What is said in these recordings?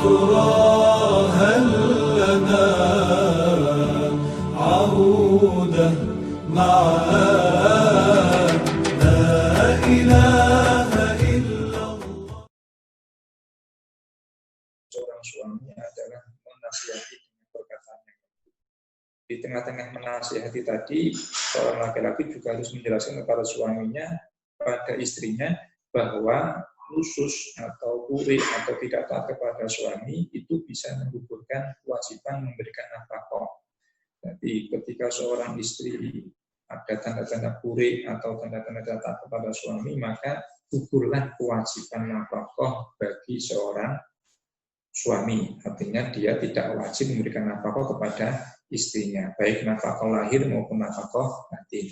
ترى هل لنا عودة معاد لا إله إلا الله. Seorang suami adalah menasihati dengan perkataannya. Di tengah-tengah menasihati tadi, seorang laki-laki juga harus menjelaskan kepada suaminya, pada istrinya, bahwa khusus atau puri atau tidak taat kepada suami itu bisa menggugurkan kewajiban memberikan nafkah. Jadi ketika seorang istri ada tanda-tanda puri atau tanda-tanda taat kepada suami, maka gugurlah kewajiban nafkah bagi seorang suami. Artinya dia tidak wajib memberikan nafkah kepada istrinya, baik nafkah lahir maupun nafkah batin.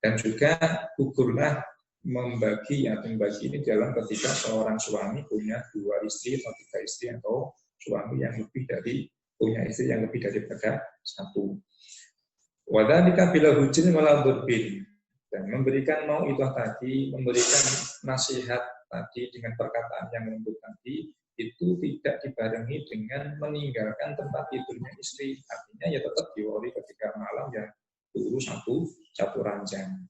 Dan juga gugurlah membagi ini dalam ketika seorang suami punya 2 istri atau 3 istri atau suami yang lebih dari punya istri yang lebih daripada 1. Wadzalika bila hujrin wala durbin, dan memberikan mau'idhah tadi, memberikan nasihat tadi dengan perkataan yang lembut tadi itu tidak dibarengi dengan meninggalkan tempat tidurnya istri. Artinya ya tetap diwori ketika malam ya turu satu ranjang.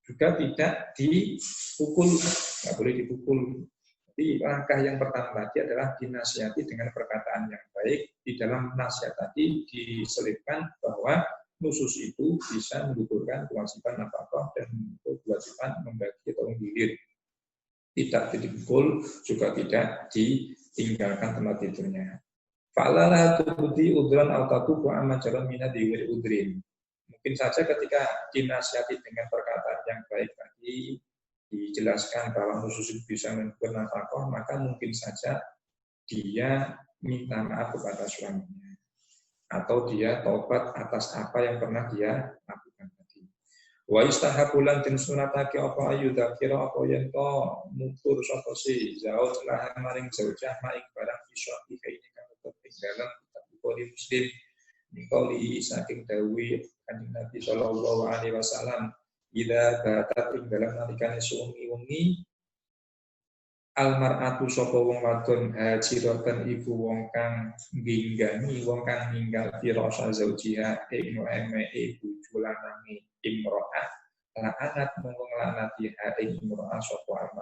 Juga tidak dipukul, nggak boleh dipukul. Jadi langkah yang pertama tadi adalah dinasihati dengan perkataan yang baik. Di dalam nasihat tadi diselipkan bahwa nusus itu bisa menggugurkan kewajiban nafkah dan kewajiban membagi atau menggilir. Tidak dipukul, juga tidak ditinggalkan tempat tidurnya. Fa'ala tubdi udran autatu wa amajaran mina diwir udrin. Mungkin saja ketika dinasihati dengan perkataan yang baik tadi, dijelaskan bahwa khusus bisa menggugurkan nafkah, maka mungkin saja dia minta maaf kepada suaminya. Atau dia taubat atas apa yang pernah dia lakukan tadi. Wa istahabulan tin sunatake apa ayu dakira apa yen to mutur sapa si zauj lah maring zaujah maing barang bisa iki kang tetep dalam kitab Bukhari Muslim. Nikoli saking dawi Kanjeng Nabi sallallahu alaihi wasallam, ida batat ing dalam nalikane suwengi-wengi almar'atu sapa wong wadon hajiratan iku wong kang ngginggangi wong kang ninggal pirasa zaujiha ing eme bojo lanange imro'ah la'anat mongko nglanati ing imro'ah sapa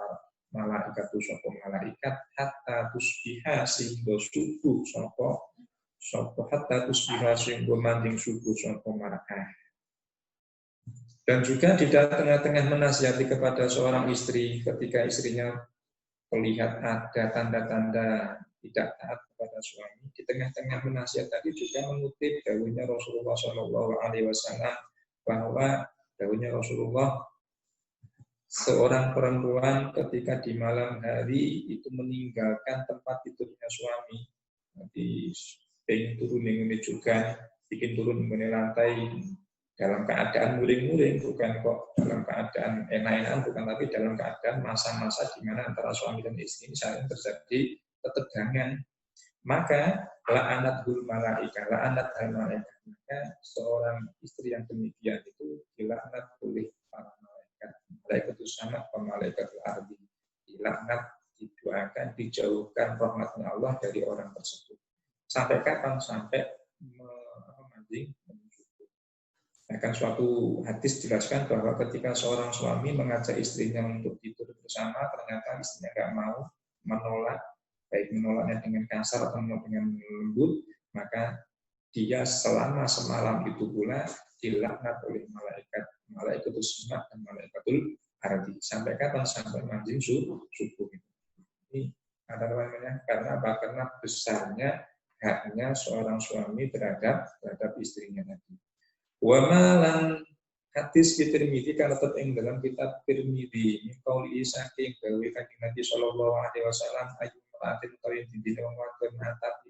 malaikat sapa malaikat hatta tusbiha sehingga subuh sapa hatta tusbiha sehingga manding subuh sapa mar'ah. Dan juga di tengah-tengah menasihati kepada seorang istri ketika istrinya melihat ada tanda-tanda tidak taat kepada suami, di tengah-tengah menasihat tadi juga mengutip dawuhnya Rasulullah Shallallahu Alaihi Wasallam bahwa dawuhnya Rasulullah, seorang perempuan ketika di malam hari itu meninggalkan tempat tidurnya suami, nanti ingin turun ini juga, bikin turun mengenai lantai dalam keadaan muring-muring, bukan kok dalam keadaan enak-enakan, bukan, tapi dalam keadaan masa-masa di mana antara suami dan istri ini saling terjadi ketegangan. Maka la'anat hul malaika, la'anat hal malaikat. Maka seorang istri yang demikian itu dilaknat oleh para malaikat. Malaikat itu sama malaikat al-ardi. Dilaknat, didoakan, dijauhkan rahmatnya Allah dari orang tersebut. Sampai kapan? Sampai memancing. Akan suatu hadis jelaskan bahwa ketika seorang suami mengajak istrinya untuk tidur bersama, ternyata istrinya tidak mau, menolak, baik menolaknya dengan kasar atau dengan lembut, maka dia selama semalam itu pula dilaknat oleh malaikat semak dan malaikatul ardi. Sampai kapan? Sampai manjing subuh. Ini ada namanya karena apa? Karena besarnya haknya seorang suami terhadap istrinya tadi. Wa malan hadis di Tirmidzi kan tetap ing dalam kitab Tirmidzi qauli saking gawe Kanjeng Nabi sallallahu alaihi wasallam ayu ma'atin kawin dine wong wadon atap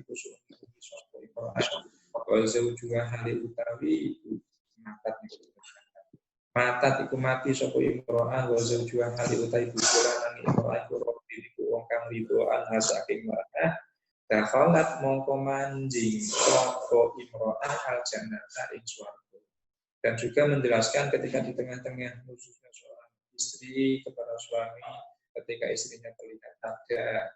iku sapa Qur'an wa zaujuha hali utawi matat iku mati sapa Qur'an wa zaujuha hali utawi bujuran Qur'an iku wong kang ridoan saking marah dakhalat mongko manjing sapa imro'ah al-jannata ing swarga. Dan juga menjelaskan ketika di tengah-tengah khususnya seorang istri kepada suami, ketika istrinya terlihat ada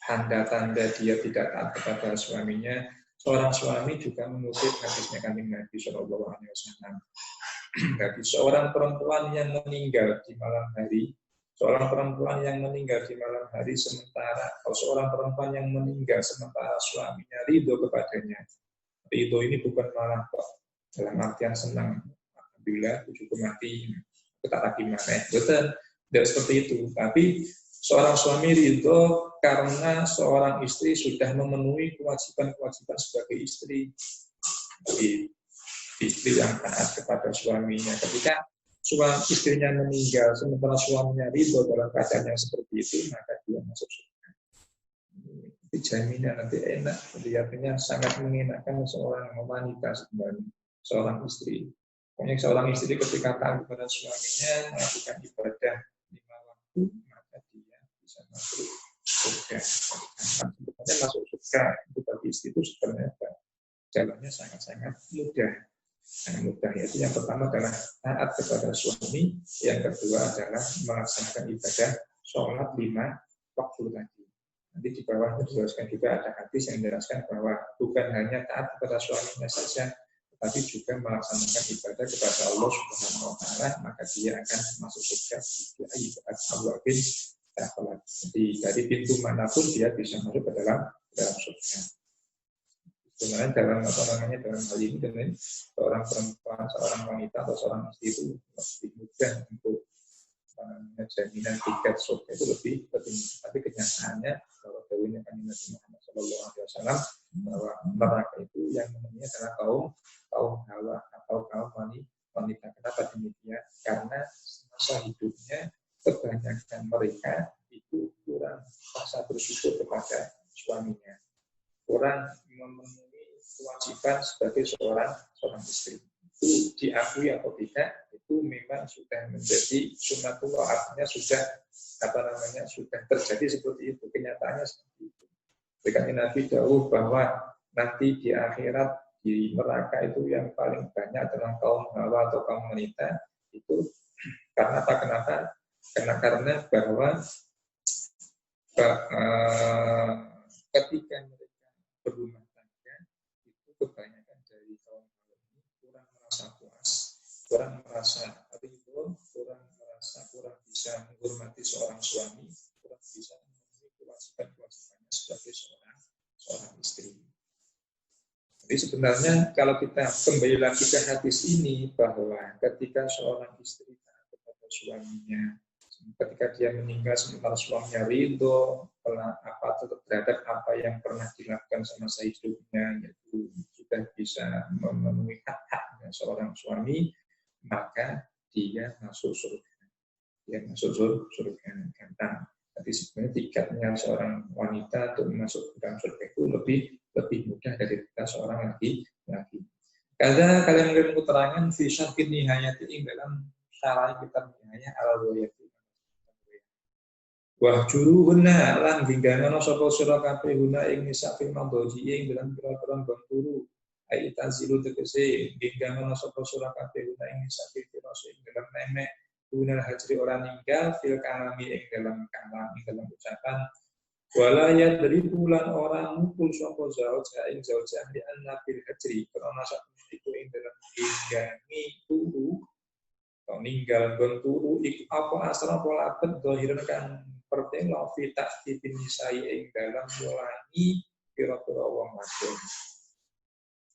tanda-tanda dia tidak taat kepada suaminya, seorang suami juga mengutip hadisnya Kanjeng Nabi Shallallahu Alaihi Wasallam. Bagi seorang perempuan yang meninggal di malam hari, seorang perempuan yang meninggal di malam hari sementara, atau seorang perempuan yang meninggal sementara suaminya ridho kepadanya. Ridho ini bukan malah kok dalam artian senang, alhamdulillah cukup mati, kita tak gimana, betul, tidak seperti itu. Tapi seorang suami ridho karena seorang istri sudah memenuhi kewajiban-kewajiban sebagai istri. Jadi, istri yang taat kepada suaminya. Ketika suami istrinya meninggal, sementara suaminya ridho dalam keadaan yang seperti itu, maka dia masuk surga. Itu jaminan nanti enak. Jadi artinya sangat mengenakan seorang wanita sebenarnya, seorang istri. Pokoknya seorang istri ketika taat kepada suaminya, melakukan ibadah 5 waktu, maka dia bisa masuk surga. Sebenarnya masuk surga itu bagi istri itu sebenarnya jalannya sangat-sangat mudah. Sangat mudah, yaitu yang pertama adalah taat kepada suami, yang kedua adalah melaksanakan ibadah sholat 5 waktu tadi. Nanti di bawahnya dijelaskan juga ada hadis yang menjelaskan bahwa bukan hanya taat kepada suaminya saja, tetapi juga melaksanakan ibadah kepada Allah Subhanahu wa Ta'ala, maka dia akan masuk surga. Jadi dari pintu manapun dia bisa masuk ke dalam surga. Sebenarnya dalam dalam hal ini dengan seorang perempuan, seorang wanita atau seorang istri itu lebih mudah untuk jaminan tiket surga itu lebih mudah. Tapi kenyataannya bahwa dawuhnya Nabi Muhammad SAW bahwa neraka itu yang namanya adalah kaum Hawa atau kaum wanita. Kenapa demikian? Karena masa hidupnya kebanyakan mereka itu kurang rasa bersyukur kepada suaminya, kurang memenuhi kewajiban sebagai seorang istri. Itu diakui atau tidak, itu memang sudah menjadi sunnatullah, artinya sudah sudah terjadi seperti itu, kenyataannya seperti itu. Dengan Nabi dawuh bahwa nanti di akhirat di neraka itu yang paling banyak adalah kaum Hawa atau kaum wanita. Itu karena apa? Karena bahwa ketika mereka berumah tangga itu kebanyakan dari kaum Hawa ini kurang merasa puas, kurang merasa ridho, kurang bisa menghormati seorang suami, kurang bisa memenuhi kewajiban-kewajibannya sebagai seorang istri. Jadi sebenarnya kalau kita kembali lagi ke hadis ini, bahwa ketika seorang istri taat kepada suaminya, ketika dia meninggal sementara suaminya ridho terhadap apa yang pernah dilakukan semasa hidupnya, yaitu sudah bisa memenuhi hak-haknya seorang suami, maka dia masuk surga. Dia masuk surga gampang. Jadi sebenarnya tiketnya seorang wanita untuk masuk ke dalam surga itu lebih mudah daripada seorang laki-laki. Karena kalian mengirim keterangan fisah kini hayati dalam syarah kitab Nihayah al-Ghawiyati. Wah juruhuna lan gingganono sapa sira kabeh guna ing nisa fil madhoji ing dalam pira-pira bangkuru ai tazilu tegese gingganono sapa sira kabeh guna ing nisa fil ing dalam nenek guna hajri orang ninggal fil kalami ing dalam kalam ing dalam ucapan wala ya dari bulan orang mukul sapa zauja ing zauja di annabil hajri karena sak itu ing dalam ginggami turu atau ninggal bangkuru iku apa asal pola bet dohiran kan pertelo fitak tipin nisai ing dalam mulangi pira-pira wong wadon.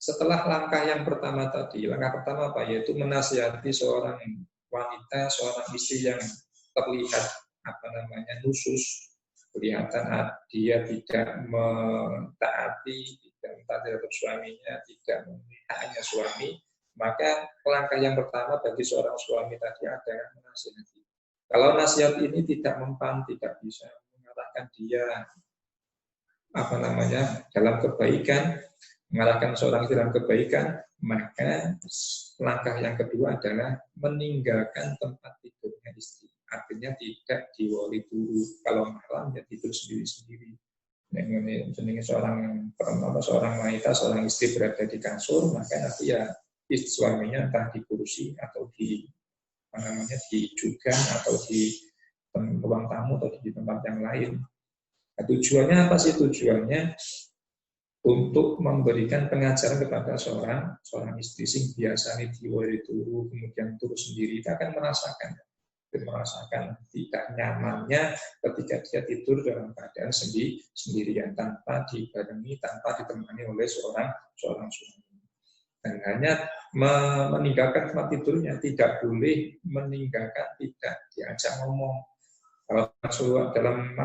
Setelah langkah yang pertama tadi, langkah pertama apa? Yaitu menasihati seorang wanita, seorang istri yang terlihat nusus, kelihatan dia tidak mentaati, tidak mentaati terhadap suaminya, tidak memenuhi haknya suami, maka langkah yang pertama bagi seorang suami tadi adalah menasihati. Kalau nasihat ini tidak mempan, tidak bisa mengarahkan dia dalam kebaikan, mengarahkan seorang dalam kebaikan, maka langkah yang kedua adalah meninggalkan tempat tidurnya istri. Artinya tidak diwali dulu. Kalau malam ya tidur sendiri-sendiri. Seorang wanita, seorang istri berada di kasur, maka nanti ya suaminya entah di kursi atau di jugan atau di ruang tamu atau di tempat yang lain. Nah, tujuannya apa sih? Tujuannya untuk memberikan pengajaran kepada seorang istri sing biasa nih diwari turu, kemudian turu sendiri, kita akan merasakan tidak nyamannya ketika dia tidur dalam keadaan sendirian, tanpa dibarengi, tanpa ditemani oleh seorang suami. Dan hanya meninggalkan tempat tidurnya, tidak boleh meninggalkan, tidak diajak ngomong. Kalau dalam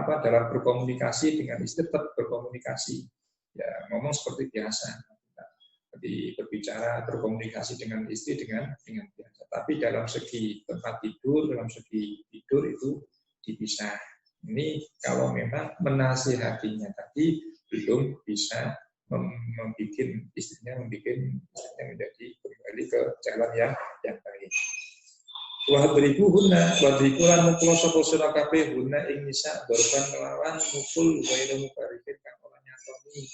berkomunikasi dengan istri, tetap berkomunikasi, ya ngomong seperti biasa. Jadi berbicara, berkomunikasi dengan istri dengan biasa. Tapi dalam segi tempat tidur, dalam segi tidur itu dipisah. Ini kalau memang menasihatinya tadi belum bisa membuat istrinya menjadi kembali ke jalan yang baik. Wadribuhunna wadrikulan mukul sapa sira kabeh hunna ing nisa dorban kelawan mukul wae mubarikin kang ora nyatoni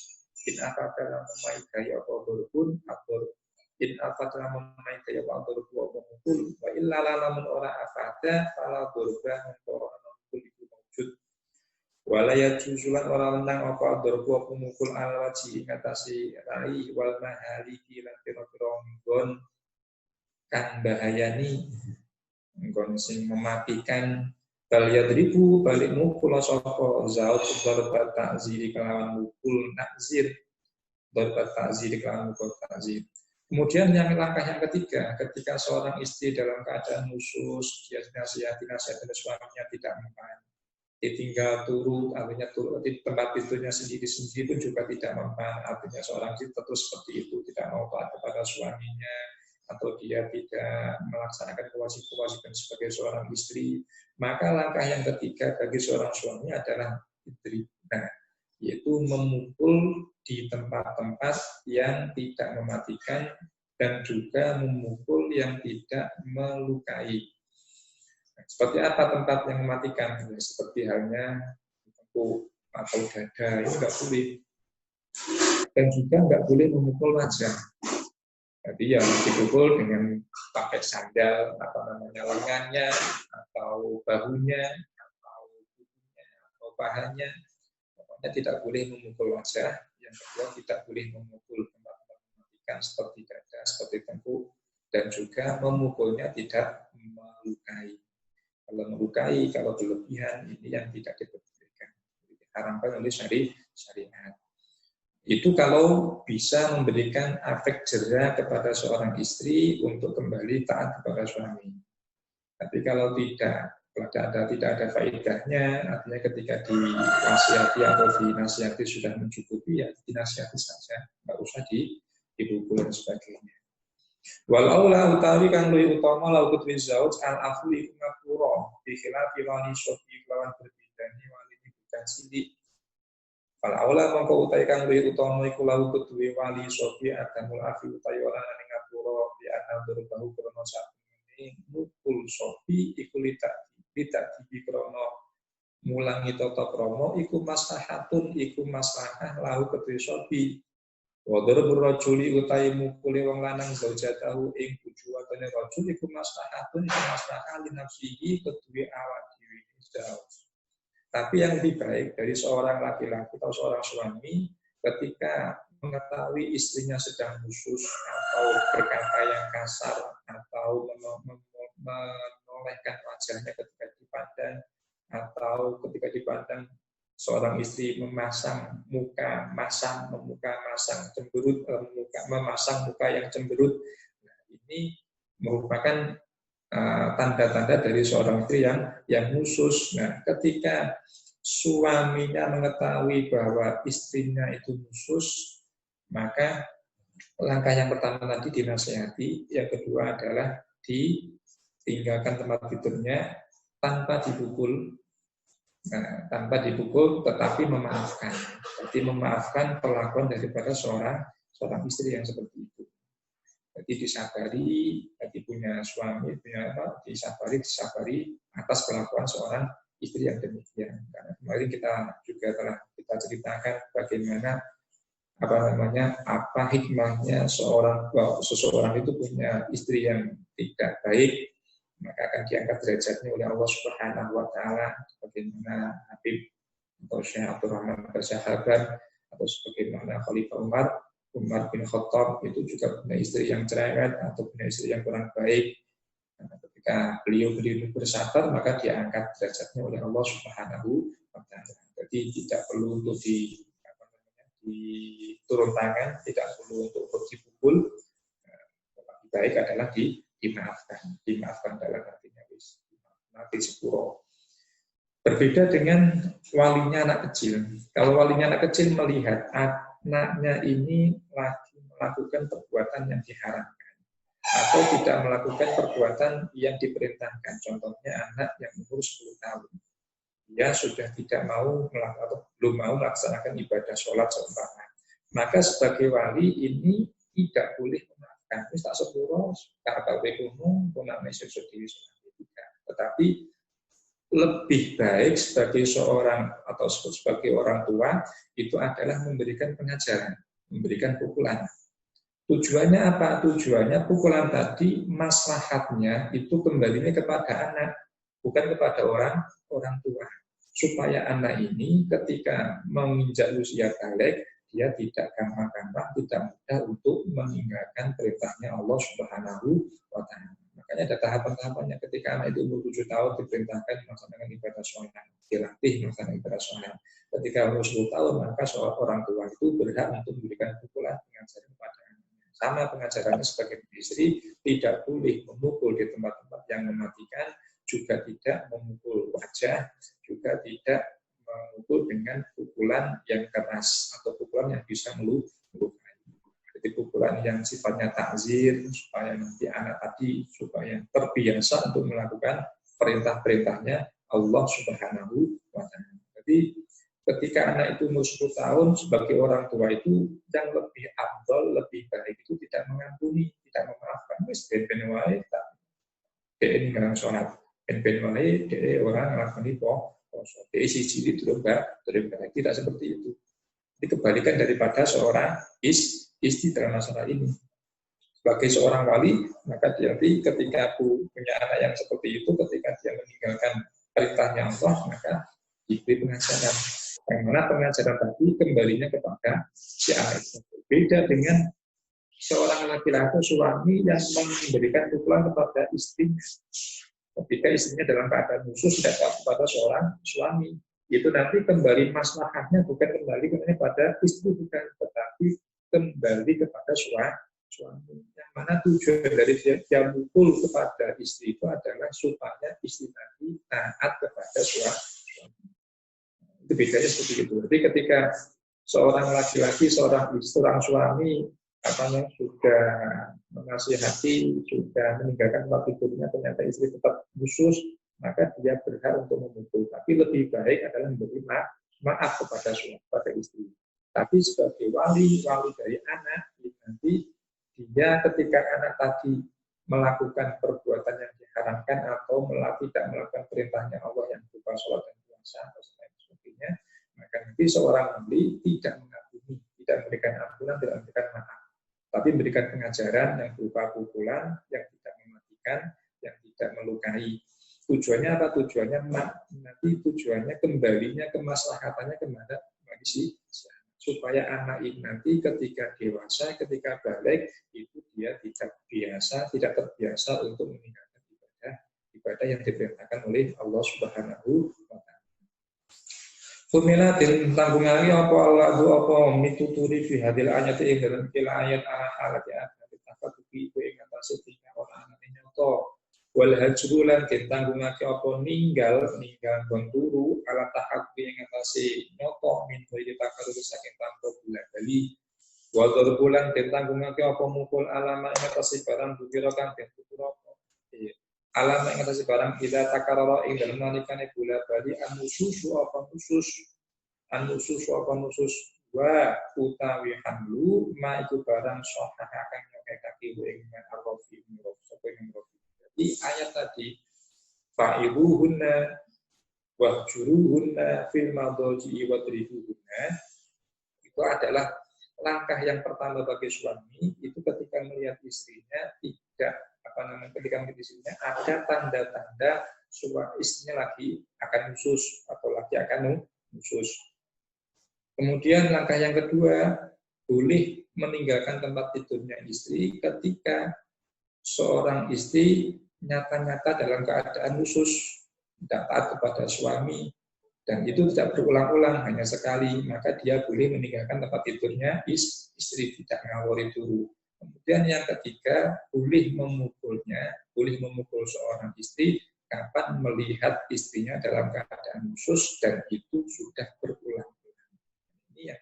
in afadala memai gaya apa dorbun atur in afadala memai gaya apa dorbu apa mukul wa illa lamun ora afada fala dorba ora mukul iku wujud wala ya juzulan ora menang apa dorbu apa mukul al waji ngatasi rai wal mahaliki lan pira-pira nggon kang bahayani nggon sing mematikan bal yadribu balik mukul sapa zaut darbat ta'ziri kelawan mukul nakzir darbat ta'ziri kelawan mukul ta'zir. Kemudian yang langkah yang ketiga, ketika seorang istri dalam keadaan khusus, dia nasihat suaminya tidak mempan, ditinggal turun, artinya turun di tempat tidurnya sendiri pun juga tidak mempan, artinya seorang istri tetap seperti itu, tidak mau taat kepada suaminya, atau dia tidak melaksanakan kewajiban sebagai seorang istri, maka langkah yang ketiga bagi seorang suami adalah idribna, yaitu memukul di tempat-tempat yang tidak mematikan dan juga memukul yang tidak melukai. Seperti apa tempat yang mematikan? Seperti halnya tengkuk atau dada, itu nggak boleh. Dan juga nggak boleh memukul wajah. Jadi yang dipukul dengan pakai sandal, lengannya, atau bahunya, atau tubuhnya, atau pahanya. Pokoknya tidak boleh memukul wajah. Yang kedua, tidak boleh memukul tempat-tempat mematikan seperti dada, seperti tengkuk, dan juga memukulnya tidak melukai. Kalau melukai, kalau berlebihan, ini yang tidak diperbolehkan. Diharamkan oleh syariat. Itu kalau bisa memberikan efek jera kepada seorang istri untuk kembali taat kepada suami. Tapi kalau tidak ada faedahnya, artinya ketika dinasihati atau dinasihati sudah mencukupi, ya dinasihati saja, nggak usah dipukul dan sebagainya. Walau la utawi kang luwih utama la utwi zauj al afli ngapura bi khilafi wali sofi lawan berbedane wali bukan sidik. Fal aula mongko utai kang luwih utama iku lahu kuduwe wali sofi adamul afi utai ora ning ngapura bi ana berbahu krana sakmene mukul sofi iku tidak dikrono mulangi tata krama iku maslahatun iku maslahah lahu kuduwe sofi. Wadar berrajuli utai mukuli wong lanang zaujatahu ing tujuane rajul iku maslahatun iku maslahah linafsihi kedue awak dhewe zauj. Tapi yang lebih baik dari seorang laki-laki atau seorang suami ketika mengetahui istrinya sedang khusus atau berkata yang kasar atau menolehkan wajahnya ketika dipandang atau ketika dipandang seorang istri memasang muka muka yang cemberut. Nah, ini merupakan tanda-tanda dari seorang istri yang khusus. Nah, ketika suaminya mengetahui bahwa istrinya itu khusus, maka langkah yang pertama tadi dinasihati, yang kedua adalah ditinggalkan tempat tidurnya tanpa dipukul. Nah, tanpa dipukul tetapi memaafkan. Jadi memaafkan perlakuan daripada seorang istri yang seperti itu. Jadi disabari, jadi punya suami, disabari atas perlakuan seorang istri yang demikian. Karena kemarin telah kita ceritakan bagaimana apa hikmahnya seseorang itu punya istri yang tidak baik, maka akan diangkat derajatnya oleh Allah Subhanahu wa taala, sebagaimana Habib atau Syekh Abdurrahman Bersahabat, atau sebagaimana Khalifah Umar bin Khattab itu juga punya istri yang cerewet atau punya istri yang kurang baik. Nah, ketika beliau bersabar, maka diangkat derajatnya oleh Allah Subhanahu wa Ta'ala. Jadi tidak perlu untuk diturun tangan, tidak perlu untuk dipukul. Lebih baik adalah dimaafkan dalam artinya nanti sepuro. Berbeda dengan walinya anak kecil. Kalau walinya anak kecil melihat anaknya ini lagi melakukan perbuatan yang diharamkan atau tidak melakukan perbuatan yang diperintahkan, contohnya anak yang umur 10 tahun, dia sudah tidak mau melakukan atau belum mau melaksanakan ibadah sholat seumpama, maka sebagai wali ini tidak boleh memaafkan. Ini tak sepuro, kata umum, tetapi lebih baik sebagai seorang atau sebagai orang tua itu adalah memberikan pengajaran, memberikan pukulan. Tujuannya apa? Tujuannya pukulan tadi maslahatnya itu kembalinya kepada anak, bukan kepada orang tua. Supaya anak ini ketika menginjak usia balik, dia tidak gampang-gampang, tidak mudah untuk meninggalkan perintahnya Allah Subhanahu wa Ta'ala. Makanya ada tahapan-tahapannya. Ketika anak itu umur 7 tahun diperintahkan melaksanakan ibadah sholat, dilatih melaksanakan ibadah sholat. Ketika umur 10 tahun, maka seorang orang tua itu berhak untuk memberikan pukulan pengajaran kepada anaknya. Sama pengajarannya sebagai istri, tidak boleh memukul di tempat-tempat yang mematikan, juga tidak memukul wajah, juga tidak memukul dengan pukulan yang keras atau pukulan yang bisa melukai. Jadi pukulan yang sifatnya takzir supaya nanti anak tadi supaya terbiasa untuk melakukan perintah-perintahnya Allah Subhanahu wa Ta'ala. Jadi ketika anak itu umur 10 tahun sebagai orang tua itu yang lebih afdal, lebih baik itu tidak mengampuni, tidak memaafkan. Wis ben wae tak ini ngarang sholat, ben wae orang nglakoni poso. Siji itu tidak seperti itu. Itu kebalikan daripada seorang istri dalam masalah ini. Sebagai seorang wali, maka dia ketika punya anak yang seperti itu, ketika dia meninggalkan perintahnya Allah, maka diberi pengajaran. Yang mana pengajaran tadi kembalinya kepada si anak itu. Beda dengan seorang laki-laki suami yang memberikan pukulan kepada istrinya. Ketika istrinya dalam keadaan khusus tidak kepada seorang suami. Itu nanti kembali maslahatnya bukan kembali kepada istri, bukan, tetapi kembali kepada suami. Yang mana tujuan dari dia mukul kepada istri itu adalah supaya istri tadi taat kepada suami. Itu bedanya seperti itu. Jadi ketika seorang laki-laki, seorang suami sudah menasihati, sudah meninggalkan tempat tidurnya, ternyata istri tetap khusus, maka dia berhak untuk memukul. Tapi lebih baik adalah memberi maaf kepada istri. Tapi sebagai wali dari anak, nanti dia ketika anak tadi melakukan perbuatan yang diharamkan atau tidak melakukan perintahnya Allah yang berupa sholat dan puasa atau sebagainya, maka nanti seorang wali tidak mengampuni, tidak memberikan ampunan, tidak memberikan maaf, tapi memberikan pengajaran yang berupa pukulan yang tidak mematikan, yang tidak melukai. Tujuannya apa? Tujuannya kembalinya kemaslahatannya kepada si supaya anak ini nanti ketika dewasa, ketika balik itu dia tidak terbiasa untuk meninggalkan ibadah yang diperintahkan oleh Allah Subhanahu wa Ta'ala. Fumila din tanggungan apa Allah apa mituturi fi hadil ayat ing dalam ayat ala ya kita kuwi ing atase tiga orang anane nyoto. Wal hajrulan ditanggungaké apa ninggal kon turu ala tahaqi ing atase nyoto min kita karo saking tanpa bulan-bali. Wa darbulan ditanggungaké apa mukul alama ing atase barang bukira kang ditutur apa. Alama ing atase barang kita takarara ing dalem nalikane bola-bali anususu apa nusus wa utawi hamlu ma itu barang sahah akan nyokekake ing arrofi Di ayat tadi fa'ibuhunna wahjuruhunna fil madhaji wadribuhunna itu adalah langkah yang pertama bagi suami itu ketika melihat istrinya ketika melihat istrinya ada tanda-tanda istrinya lagi akan khusus atau lagi akan nusus. Kemudian langkah yang kedua, boleh meninggalkan tempat tidurnya istri ketika seorang istri nyata-nyata dalam keadaan nusus, tidak taat kepada suami, dan itu tidak berulang-ulang, hanya sekali, maka dia boleh meninggalkan tempat tidurnya istri, tidak ngawuri dulu. Kemudian yang ketiga, boleh memukul seorang istri kapan melihat istrinya dalam keadaan khusus dan itu sudah berulang-ulang. Ini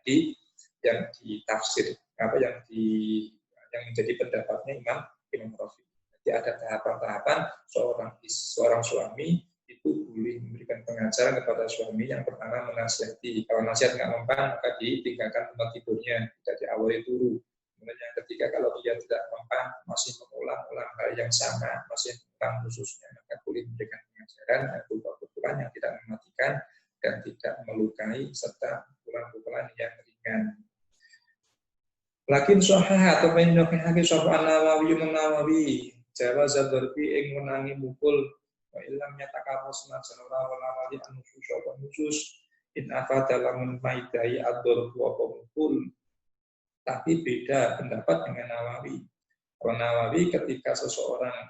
yang ditafsir, yang menjadi pendapatnya Imam Rafi. Jadi ada tahapan-tahapan seorang suami itu boleh memberikan pengajaran kepada suami. Yang pertama menasihati, kalau nasihat nggak mempan maka ditinggalkan tempat tidurnya, tidak diawali dulu. Kemudian yang ketiga, kalau dia tidak mempan, masih mengulang-ulang hal yang sama, masih mengulang khususnya, maka boleh memberikan pengajaran dan pukulan yang tidak mematikan dan tidak melukai serta pukulan-pukulan yang ringan. Lakin sahah atau menyokehake sapa Nawawi jawaza darbi ing menangi mukul wa illam yatakamu senajan ora wali anusus apa nusus in afada lamun maidai ad-darbu apa mukul. Tapi beda pendapat dengan Nawawi. Kalau Nawawi ketika seorang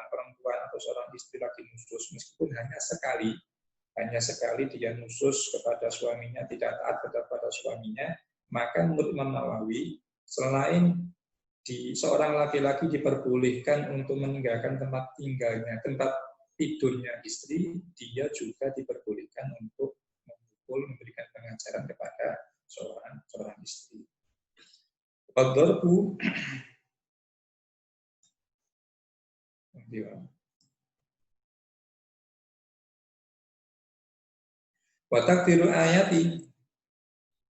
perempuan atau seorang istri lagi nusus, meskipun hanya sekali dia nusus kepada suaminya, tidak taat kepada suaminya, maka menurut Imam Nawawi, selain seorang laki-laki diperbolehkan untuk meninggalkan tempat tidurnya istri, dia juga diperbolehkan untuk memberikan pengajaran kepada seorang istri. Ad-darbu wa takdiru ayati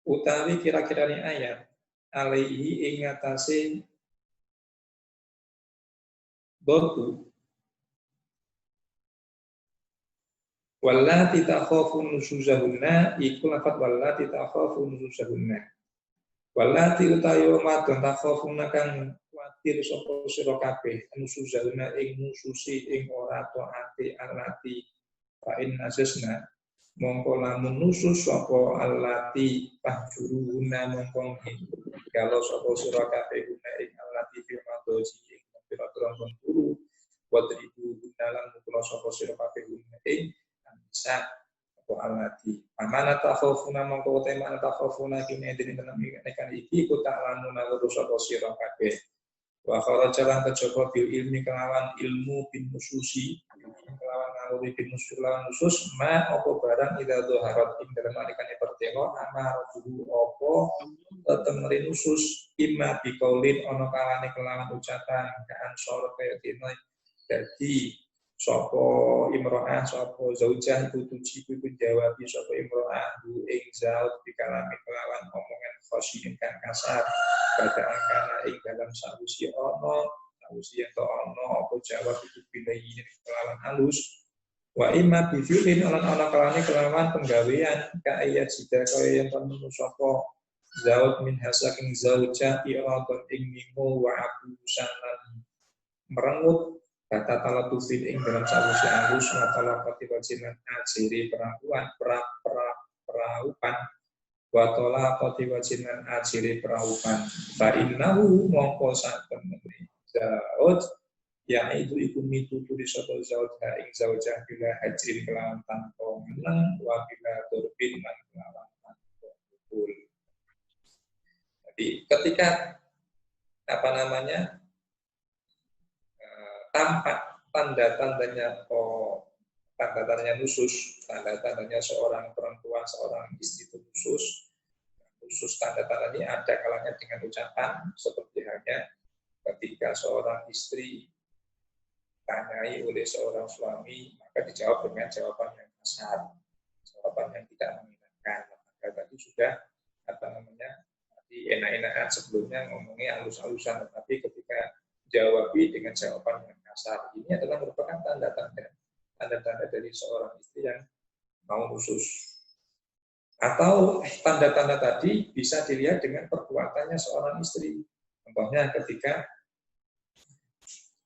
utawi kira-kirane ayat alaihi ing atase darbu wallati takhafun nusuzahunna iku lafat wallati takhafun nusuzahunna. Walati utawi wadon takhafuna kang kuwatir sapa sira kabeh nusuzalna ing nususi ing ora taati alati fa in asasna mongko lamun nusus sapa alati tahjuruna mongko kalau sapa sira kabeh guna ing alati fil madoji ing pira-pira guru wadribu dalam kula sapa sira kabeh guna ing bisa alati amana takhafuna mongko tema takhafuna kene dene tenan iki ku tak lanuna lurus sapa sira kabeh wa kharaja lan kejaba bil ilmi kelawan ilmu bin nususi kelawan ngaluri bin nusus ma apa barang ida dhaharat ing dalem alikane pertelo amar dulu apa temeri nusus imma bi qaulin ana kalane kelawan ucapan kan sor kaya dene dadi sapa imro'ah sapa zaujah iku tujibu jawab sapa imro'ah ing zaud dikalami kelawan omongan khosyin kan kasar pada angkana ing dalam sausi atau ono apa jawab itu bilayin kelawan halus wa imma bi fi'lin ana kalane kelawan penggawean ka ayat sida kaya yang penuh sapa zaud min hasaking zaujah iradon ing mimo wa abusanan merengut kata talatufin ing dalam sausi halus watala patiwajinan ajiri peraupan watala patiwajinan ajiri peraupan fa'innahu mongko satemene zaud ya itu iku mituturi sapa zaud ing zaujah bila ajiri kelawan tanpa menang wa bila turbin lan kelawan tanpa pukul. Jadi ketika tampak tanda-tandanya nusus, tanda-tandanya seorang perempuan, seorang istri itu nusus tanda-tanda ini ada kalanya dengan ucapan seperti halnya ketika seorang istri tanyai oleh seorang suami maka dijawab dengan jawaban yang kasar, jawaban yang tidak menyenangkan. Maka tadi sudah enak-enakan sebelumnya ngomongnya halus-halusan, tetapi ketika jawabi dengan jawaban yang kasar. Ini adalah merupakan tanda-tanda dari seorang istri yang mau nusus. Atau tanda-tanda tadi bisa dilihat dengan perbuatannya seorang istri. Contohnya ketika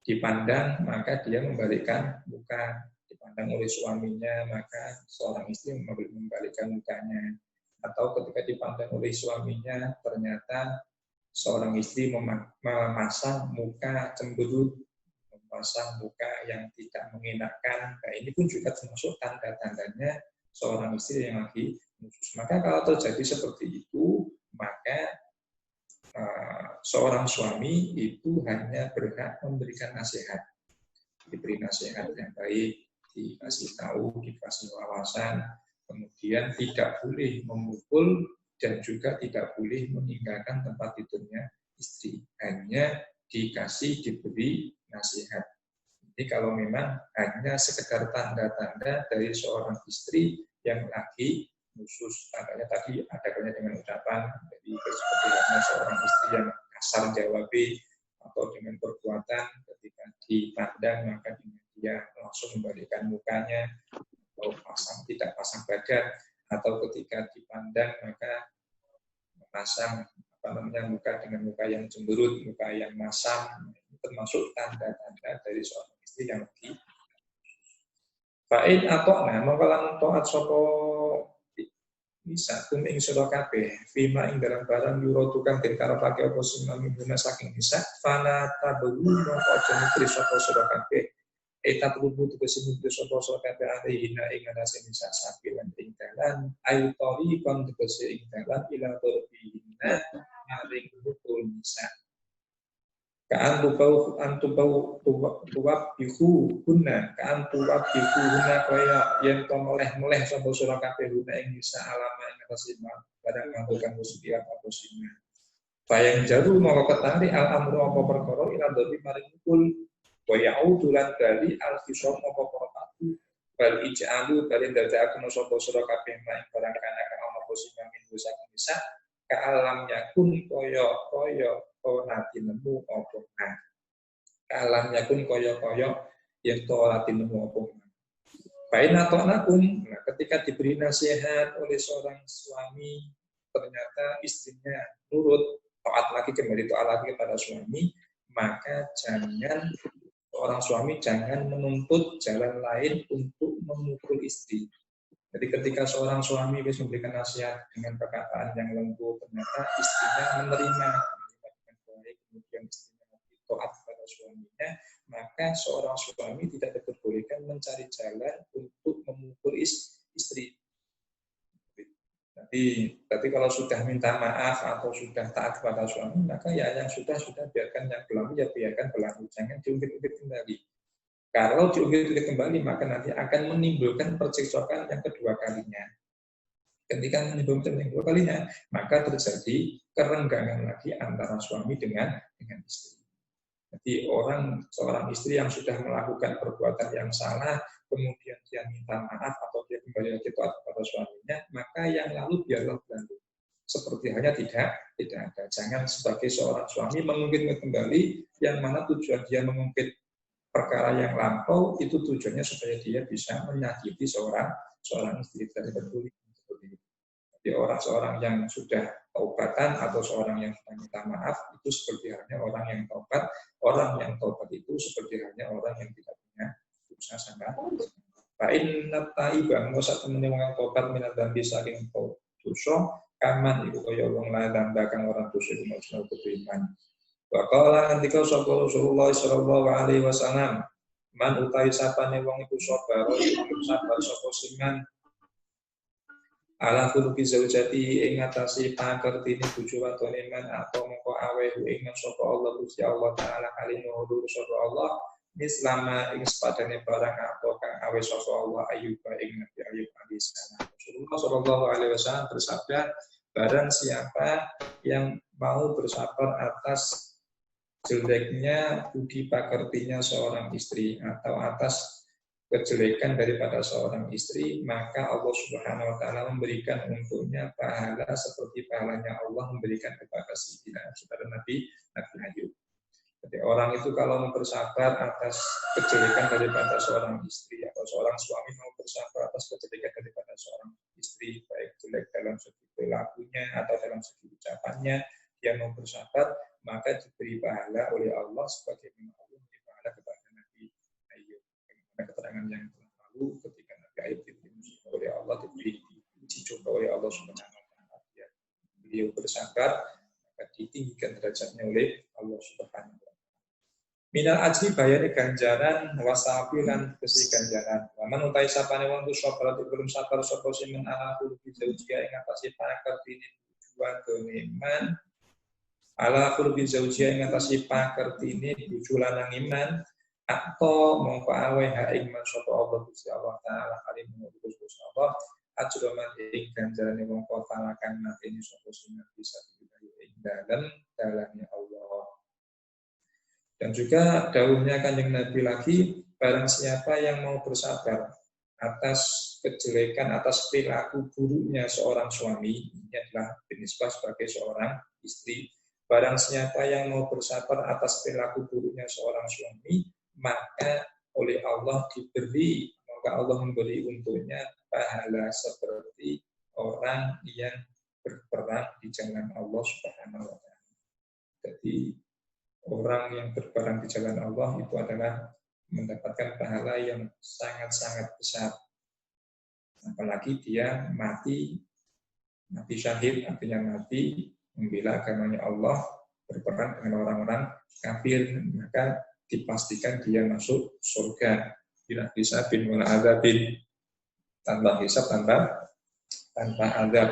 dipandang maka dia membalikkan muka, dipandang oleh suaminya, maka seorang istri membalikan mukanya. Atau ketika dipandang oleh suaminya, ternyata seorang istri memasang muka cemberut, memasang muka yang tidak mengenakan. Nah, ini pun juga termasuk tanda-tandanya seorang istri yang lagi nusyuz. Maka kalau terjadi seperti itu, maka seorang suami itu hanya berhak memberikan nasihat, diberi nasihat yang baik, dikasih tahu, dikasih wawasan, kemudian tidak boleh memukul dan juga tidak boleh meninggalkan tempat tidurnya istri, hanya diberi nasihat. Jadi kalau memang hanya sekedar tanda-tanda dari seorang istri yang lagi nusyuz, tandanya tadi ada kaitannya dengan ucapan, jadi seperti halnya seorang istri yang kasar jawab atau dengan perbuatan ketika dipandang maka dia langsung membalikan mukanya atau tidak pasang badan, atau ketika dipandang maka memasang muka dengan muka yang cemberut, muka yang masam. Ini termasuk tanda-tanda dari seorang istri yang lagi. Fa'in atau mengkalang to'at sopo bisa ing sira kabeh fima ing dalam barang yuro tukang den karepake apa sing guna saking bisa fala tabu mongko aja mikir sapa sira kabeh eta perlu tegese mikir sapa sira kabeh alihina ing nase bisa sapilan ing dalan ayu tori kon tegese ing dalan ila torbihina maring rukul bisa tuwab bihu guna kaya yang to meleh sapa sira kabeh guna ing bisa alama ing atas barang ngadukan musibah apa sina bayang jaru maka ketari al amru apa perkara ila dobi maring kul kaya audulan dari al kisom apa perkara bal ij'alu bali dadekake sapa sira kabeh maring barang kana apa sina min bisa ka alam yakun kaya ora tinemu apa nah alam yakun kaya yang ora tinemu apa nah bain atau anakum. Nah, ketika diberi nasihat oleh seorang suami ternyata istrinya nurut, taat lagi kembali taat lagi kepada suami, maka seorang suami jangan menuntut jalan lain untuk memukul istri. Jadi ketika seorang suami bisa memberikan nasihat dengan perkataan yang lembut, ternyata istrinya menerima dengan baik, kemudian istrinya taat kepada suaminya, maka seorang suami tidak diperbolehkan mencari jalan untuk memukul istri. Tapi kalau sudah minta maaf atau sudah taat kepada suami, maka ya yang sudah biarkan yang berlalu ya biarkan berlalu, jangan diungkit-ungkit kembali. Kalau diungkit-ungkit kembali, maka nanti akan menimbulkan percekcokan yang kedua kalinya. Ketika menimbulkan yang kedua kalinya, maka terjadi kerenggangan lagi antara suami dengan istri. Jadi seorang istri yang sudah melakukan perbuatan yang salah, kemudian dia minta maaf atau dia kembali lagi taat kepada suaminya, maka yang lalu biarlah berlalu. Seperti hanya tidak ada. Jangan sebagai seorang suami mengungkit kembali yang mana tujuan dia mengungkit perkara yang lampau itu tujuannya supaya dia bisa menyakiti seorang istri dari peduli seperti itu. Jadi seorang yang sudah taubatan atau seorang yang sudah minta maaf itu seperti halnya orang yang taubat. Orang yang taubat itu seperti halnya orang yang tidak punya dosa sama. Fa'in nattaiba mosat temene wong taubat minat dambi saking dosa kaman iku kaya wong lan kang orang dosa iku maksud beriman. Wa qala antika sapa Rasulullah sallallahu alaihi wasallam man utawi sapane wong iku sabar sapa siman ala khuluqi zaujati ing atase pakertine bojo wadone man atau mengko awe ing sapa Allah Gusti Allah taala kali nuhur sapa Allah mislama ing sepadane barang apa kang awe sapa Allah Ayub ing Nabi Ayub alaihi salam. Rasulullah sallallahu alaihi wasallam bersabda, barang siapa yang mau bersabar atas jeleknya budi pakertinya seorang istri atau atas kejelekan daripada seorang istri, maka Allah Subhanahu wa taala memberikan untuknya pahala seperti pahalanya Allah memberikan kepada saudara Nabi Ayub. Jadi orang itu kalau bersabar atas kejelekan daripada seorang istri atau seorang suami mau bersabar atas kejelekan daripada seorang istri, baik jelek dalam segi perilakunya atau dalam segi ucapannya, dia mau bersabar, maka diberi pahala oleh Allah sebagaimana Allah memberi pahala kepada Nabi Ayub. Bagaimana keterangan yang telah lalu lalu ketika Nabi Ayub diberi musibah oleh Allah, diberi diuji coba oleh Allah Subhanahu wa taala, beliau bersabar, maka ditinggikan derajatnya oleh Allah Subhanahu wa taala. Minal ajri bayani ganjaran wasabilan besi ganjaran. Waman utai sapane wong sabar belum sabar sapa simen ala qulubi zaujia ing atase pakertine tujuan keneman ala qulubi zaujia ing atase pakertine bojo lanang iman atau mongko awe ha ing man sapa Allah Gusti Allah taala alim Gusti Allah ajroman ing ganjarane wong kota kang mateni sapa simen bisa dibayu ing dalane Allah. Dan juga dawuhnya Kanjeng Nabi lagi, barang siapa yang mau bersabar atas kejelekan, atas perilaku buruknya seorang suami, ini adalah binisbah sebagai seorang istri, barang siapa yang mau bersabar atas perilaku buruknya seorang suami, maka oleh Allah diberi, maka Allah memberi untuknya pahala seperti orang yang berperang di jalan Allah Subhanahu wa taala. Jadi orang yang berperang di jalan Allah itu adalah mendapatkan pahala yang sangat-sangat besar. Apalagi dia mati syahid, artinya mati membela agamanya Allah, berperang dengan orang-orang kafir, maka dipastikan dia masuk surga. Bila hisabin wala adzabin, tanpa hisab, tanpa azab.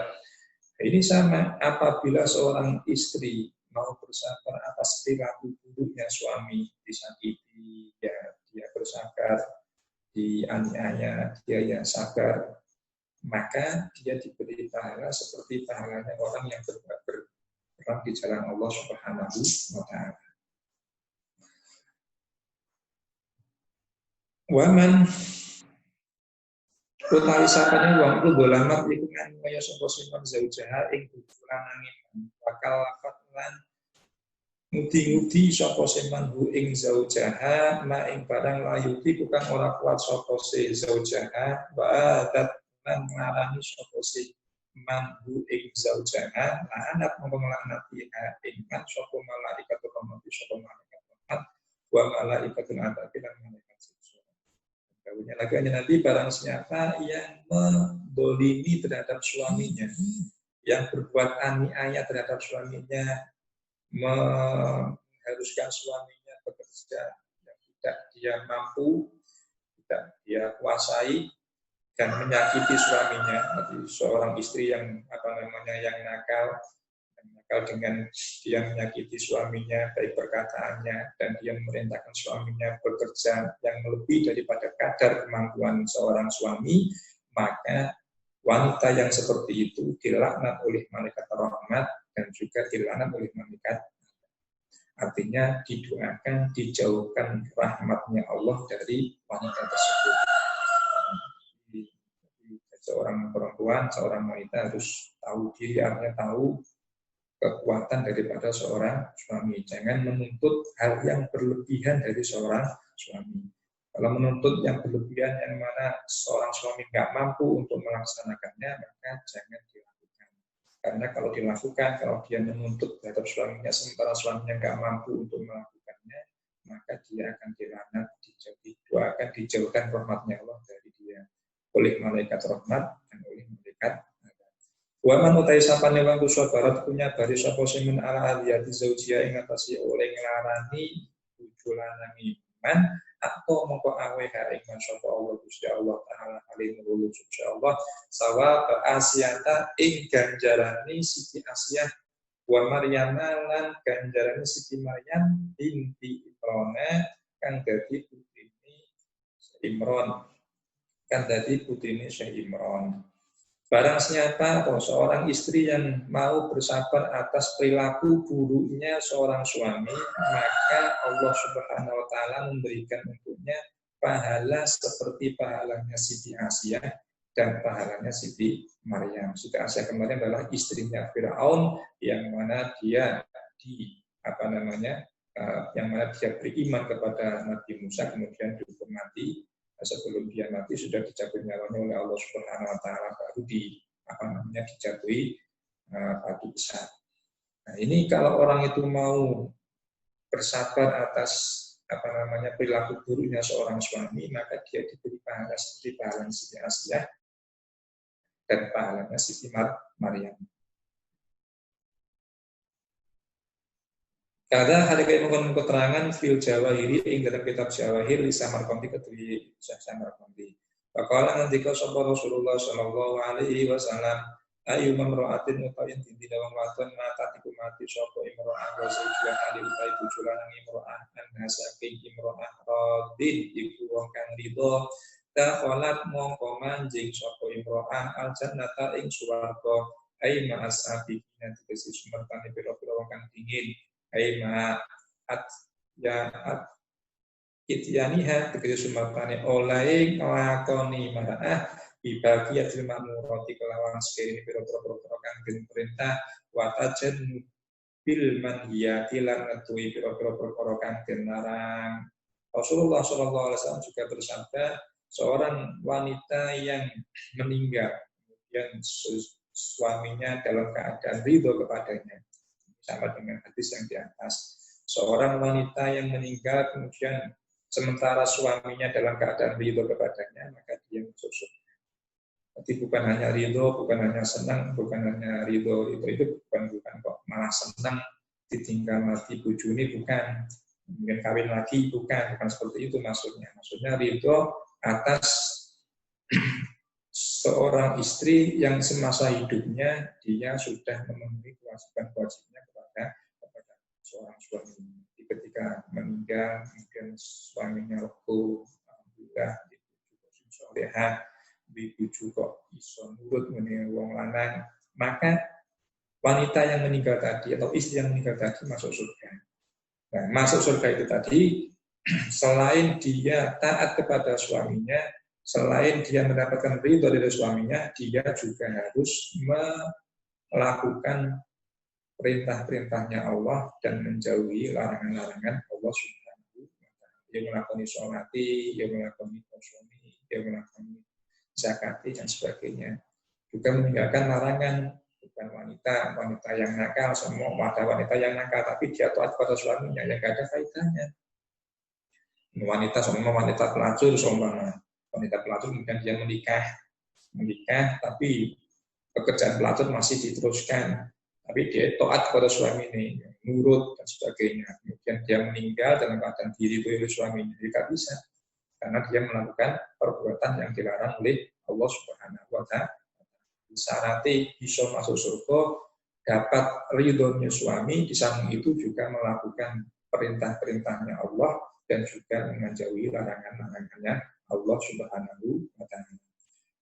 Ini sama apabila seorang istri mau bersabar atas perilaku buruknya suami, disakiti, ya dia bersabar, dianiaya, dia yang sabar, maka dia diberi pahala seperti pahalanya orang yang berperang di jalan Allah Subhanahu wa taala. Waman utawi sapane wong ku dolamat iku kaya sapa siman zaujaha ing bujulan angin bakal lafat lan ngudi-ngudi sapa siman hu ing zaujaha ma ing barang layuti bukan ora kuat sapa se zaujaha wa adat lan ngarani sapa se man hu ing zaujaha lanat melaknati ing kan sapa malaikat rahmat sapa malaikat rahmat wa malaikatul adabi lan malaikat siksa. Dawuhnya lagi Nabi, barang siapa yang mendolimi terhadap suaminya, yang berbuat aniaya terhadap suaminya, mengharuskan suaminya bekerja yang tidak dia mampu, tidak dia kuasai, dan menyakiti suaminya. Jadi seorang istri yang yang nakal dengan dia menyakiti suaminya, baik perkataannya, dan dia memerintahkan suaminya bekerja yang lebih daripada kadar kemampuan seorang suami, maka wanita yang seperti itu dilaknat oleh malaikat rahmat dan juga dilaknat oleh malaikat. Artinya didoakan, dijauhkan rahmatnya Allah dari wanita tersebut. Seorang perempuan, seorang wanita harus tahu diri, artinya tahu kekuatan daripada seorang suami. Jangan menuntut hal yang berlebihan dari seorang suami. Kalau menuntut yang berlebihan yang mana seorang suami nggak mampu untuk melaksanakannya, maka jangan dilakukan. Karena kalau dilakukan, kalau dia menuntut terhadap suaminya sementara suaminya nggak mampu untuk melakukannya, maka dia akan dilaknat, doakan dijauhkan rahmatnya Allah dari dia oleh malaikat rahmat dan oleh malaikat. Wa man utai sapane wong sabarat punya bari sapa simen ala aliyati zaujia ing atase oleh nglarani bojo lanang iman atau mongko awe ha ing sapa Allah Gusti Allah taala alim ulul Gusti Allah sawa asyata ing ganjarane Siti Asyah wa Maryam lan ganjarane Siti Maryam binti Imran kang dadi putrine Imran Barang siapa seorang istri yang mau bersabar atas perilaku buruknya seorang suami, maka Allah Subhanahu wa taala memberikan untuknya pahala seperti pahalanya Siti Asyah dan pahalanya Siti Maryam. Siti Asyah kemarin adalah istrinya Firaun yang mana dia yang mana dia beriman kepada Nabi Musa kemudian dihukum mati. Sebelum dia mati sudah dicabut nyawanya oleh Allah Subhanahu wa taala, baru dijatuhi batu besar. Nah, ini kalau orang itu mau bersabar atas perilaku buruknya seorang suami, maka dia diberi pahala seperti pahala Siti Asiyah dan pahalanya Siti Maryam. Kada hari kaya mengkonon keterangan fil Jawahiri ing dalam kitab Jawahir li Samarqandi kedui Samarqandi. Pakala ngendika sapa Rasulullah sallallahu alaihi wasallam ayu mamraatin utawi dinti dawang wadon mata iku mati sapa imro'ah wa zawjuha ali utawi bojo lanang imro'ah an saking imro'ah radin iku wong kang ridho dakhalat mongko manjing sapa imro'ah al jannata ing swarga ai ma'asabiqina tegese sumertane pira-pira wong kang dingin ai ma'at ya at ityaniha tegese sumertane oleh nglakoni mar'ah bibagiyatil ma'murati kelawan sekiranya pira-pira kang den perintah wa tajan bil manhiyati lan ngetui pira-pira perkara kang den larang. Rasulullah sallallahu alaihi wasallam juga bersabda, seorang wanita yang meninggal kemudian suaminya dalam keadaan ridho kepadanya, sama dengan hadis yang di atas. Seorang wanita yang meninggal kemudian sementara suaminya dalam keadaan ridho kepadanya, maka dia masuk surga. Jadi bukan hanya ridho, bukan hanya senang, bukan hanya ridho itu bukan kok malah senang ditinggal mati bojone bukan, mungkin kawin lagi bukan seperti itu maksudnya. Maksudnya ridho atas seorang istri yang semasa hidupnya dia sudah memenuhi kewajiban-kewajibannya kepada seorang suami. Ketika meninggal, kemudian suaminya legowo, alhamdulillah itu solehah, dibujuk kok iso nurut meneh wong lanang, maka wanita yang meninggal tadi atau istri yang meninggal tadi masuk surga. Nah, masuk surga itu tadi selain dia taat kepada suaminya, selain dia mendapatkan ridho dari suaminya, dia juga harus melakukan perintah-perintahnya Allah dan menjauhi larangan-larangan Allah Subhanahu wa taala. Dia melakoni sholati, dia melakoni konsumi, dia melakoni zakati dan sebagainya. Juga meninggalkan larangan, bukan wanita yang nakal, semua ada wanita yang nakal tapi dia taat pada suaminya yang gak ada faedahnya. Wanita pelacur wanita pelacur kemudian dia menikah tapi pekerjaan pelacur masih diteruskan, tapi dia taat pada suami ini, nurut dan sebagainya. Kemudian dia meninggal dalam keadaan diri oleh suaminya, tidak bisa. Karena dia melakukan perbuatan yang dilarang oleh Allah Subhanahu wa taala. Syaratnya bisa masuk surga, dapat ridhonya suami, di samping itu juga melakukan perintah-perintahnya Allah dan juga menjauhi larangan-larangannya Allah Subhanahu wa taala.